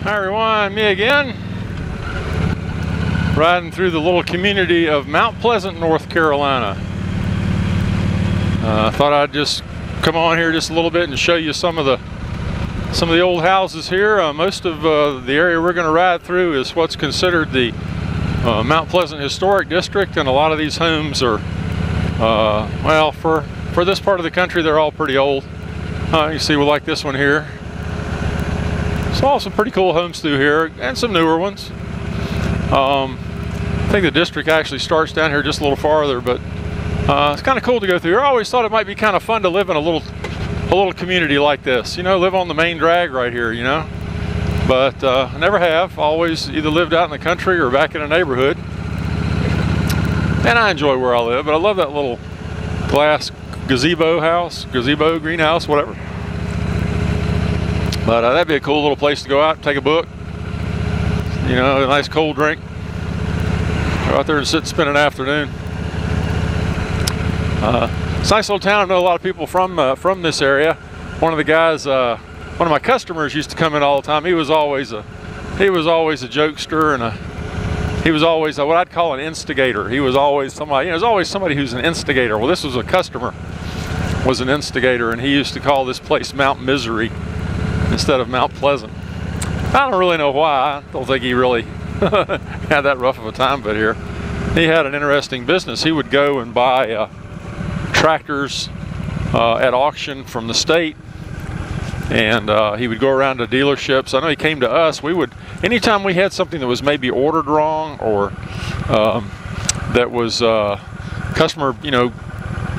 Hi everyone, me again. Riding through the little community of Mount Pleasant, North Carolina. Thought I'd just come on here just a little bit and show you some of the old houses here. Most of the area we're going to ride through is what's considered the Mount Pleasant Historic District, and a lot of these homes are, well, for this part of the country, they're all pretty old. You see, we like this one here. Saw some pretty cool homes through here, and some newer ones. I think the district actually starts down here just a little farther, but it's kind of cool to go through here. I always thought it might be kind of fun to live in a little community like this. You know, live on the main drag right here, you know. But I never have. Always either lived out in the country or back in a neighborhood. And I enjoy where I live, but I love that little glass gazebo house, gazebo, greenhouse, whatever. But that'd be a cool little place to go out, take a book, you know, a nice cold drink. Go out there and sit and spend an afternoon. It's a nice little town. I know a lot of people from this area. One of the guys, one of my customers used to come in all the time. He was always a jokester, and he was always what I'd call an instigator. He was always somebody, you know, there's always somebody who's an instigator. Well, this was a customer, was an instigator, and he used to call this place Mount Misery instead of Mount Pleasant. I don't really know why. I don't think he really had that rough of a time, but here he had an interesting business. He would go and buy tractors at auction from the state, and he would go around to dealerships. I know he came to us. We would, anytime we had something that was maybe ordered wrong, or that was customer, you know,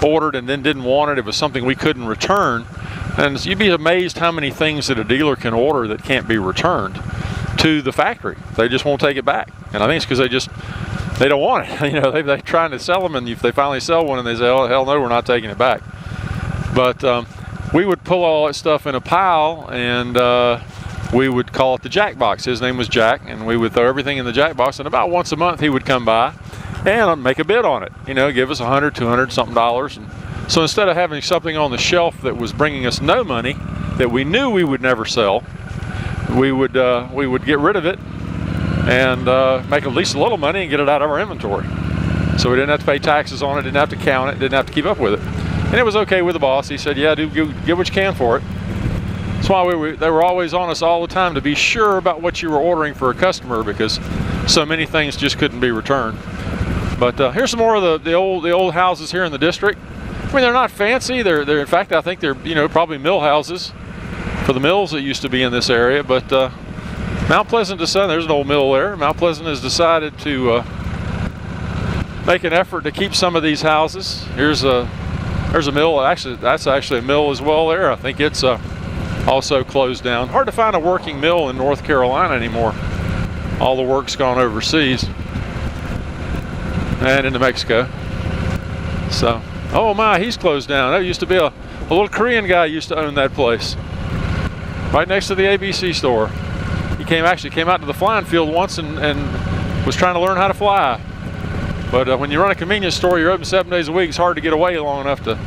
ordered and then didn't want it, it was something we couldn't return. And you'd be amazed how many things that a dealer can order that can't be returned to the factory. They just won't take it back. And I think it's because they don't want it. You know, they're trying to sell them, and if they finally sell one and they say, oh, hell no, we're not taking it back. But we would pull all that stuff in a pile, and we would call it the Jack box. His name was Jack, and we would throw everything in the Jack box, and about once a month he would come by and make a bid on it. You know, give us $100, $200 something dollars. And so instead of having something on the shelf that was bringing us no money, that we knew we would never sell, we would get rid of it and make at least a little money and get it out of our inventory. So we didn't have to pay taxes on it, didn't have to count it, didn't have to keep up with it. And it was okay with the boss. He said, yeah, dude, get what you can for it. That's why they were always on us all the time to be sure about what you were ordering for a customer, because so many things just couldn't be returned. But here's some more of the old houses here in the district. I mean, they're not fancy. They're in fact, I think they're, you know, probably mill houses for the mills that used to be in this area. But Mount Pleasant decided, there's an old mill there. Mount Pleasant has decided to make an effort to keep some of these houses. There's a mill. Actually, that's actually a mill as well there. I think it's also closed down. Hard to find a working mill in North Carolina anymore. All the work's gone overseas and into Mexico. So. Oh my, he's closed down. That used to be a little Korean guy used to own that place. Right next to the ABC store. He actually came out to the flying field once and was trying to learn how to fly. But when you run a convenience store, you're open 7 days a week, it's hard to get away long enough to,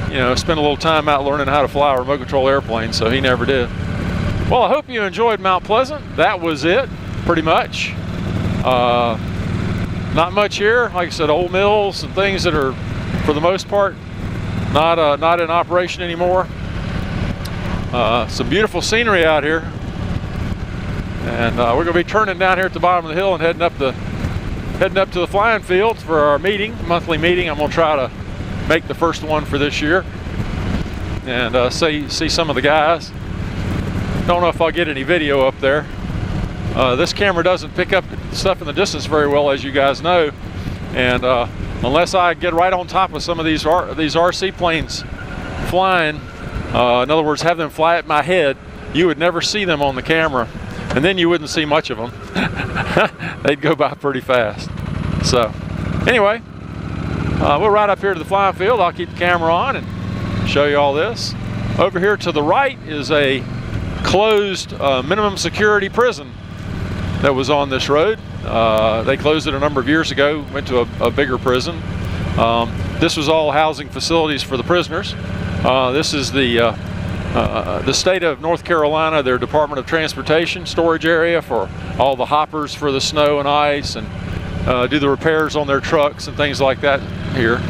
you know, spend a little time out learning how to fly a remote control airplane, so he never did. Well, I hope you enjoyed Mount Pleasant. That was it, pretty much. Not much here. Like I said, old mills and things that are, for the most part, not in operation anymore. Some beautiful scenery out here, and we're going to be turning down here at the bottom of the hill and heading up to the flying fields for our monthly meeting. I'm going to try to make the first one for this year and see some of the guys. Don't know if I'll get any video up there. This camera doesn't pick up stuff in the distance very well, as you guys know, and unless I get right on top of some of these RC planes flying, in other words, have them fly at my head, you would never see them on the camera, and then you wouldn't see much of them. They'd go by pretty fast. So anyway, we'll ride up here to the flying field. I'll keep the camera on and show you all this. Over here to the right is a closed minimum security prison that was on this road. They closed it a number of years ago, went to a bigger prison. This was all housing facilities for the prisoners. This is the the state of North Carolina, their Department of Transportation storage area for all the hoppers for the snow and ice, and do the repairs on their trucks and things like that here.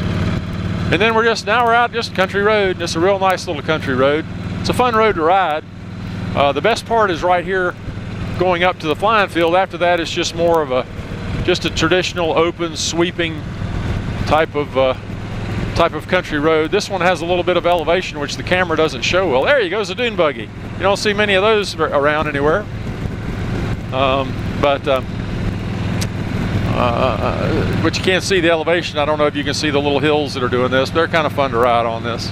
And then we're out just country road. It's a real nice little country road. It's a fun road to ride. The best part is right here going up to the flying field. After that, it's just more of just a traditional open sweeping type of country road. This one has a little bit of elevation, which the camera doesn't show well. There you go, a dune buggy. You don't see many of those around anywhere. But you can't see the elevation. I don't know if you can see the little hills that are doing this. They're kind of fun to ride on this.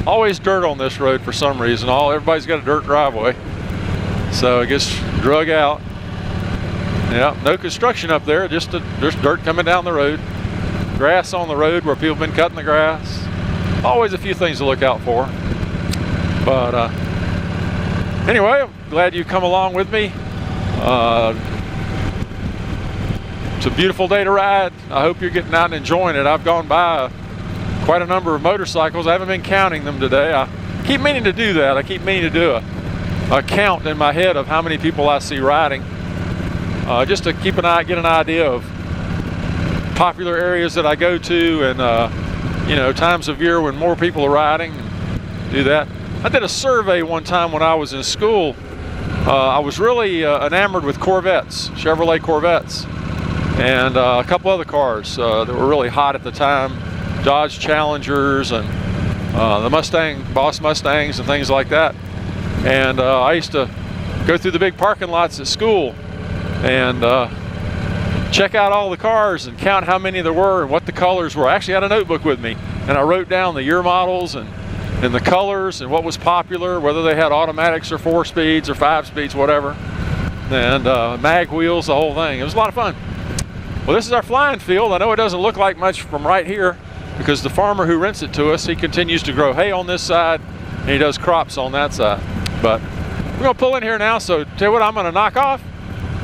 Always dirt on this road for some reason. Everybody's got a dirt driveway, so it gets drug out. Yeah, no construction up there, just dirt coming down the road. Grass on the road where people have been cutting the grass. Always a few things to look out for. But anyway, I'm glad you come along with me. It's a beautiful day to ride. I hope you're getting out and enjoying it. I've gone by quite a number of motorcycles. I haven't been counting them today. I keep meaning to do that. I keep meaning to do a count in my head of how many people I see riding, just to get an idea of popular areas that I go to, and you know, times of year when more people are riding. Do that. I did a survey one time when I was in school. I was really enamored with Corvettes, Chevrolet Corvettes, and a couple other cars that were really hot at the time, Dodge Challengers and the Boss Mustangs and things like that. And I used to go through the big parking lots at school and check out all the cars and count how many there were and what the colors were. I actually had a notebook with me, and I wrote down the year models and the colors and what was popular, whether they had automatics or 4 speeds or 5 speeds, whatever, and mag wheels, the whole thing. It was a lot of fun. Well, this is our flying field. I know it doesn't look like much from right here because the farmer who rents it to us, he continues to grow hay on this side and he does crops on that side. But we're gonna pull in here now, so tell you what, I'm gonna knock off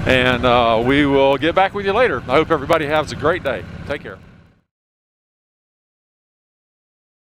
and we will get back with you later. I hope everybody has a great day. Take care.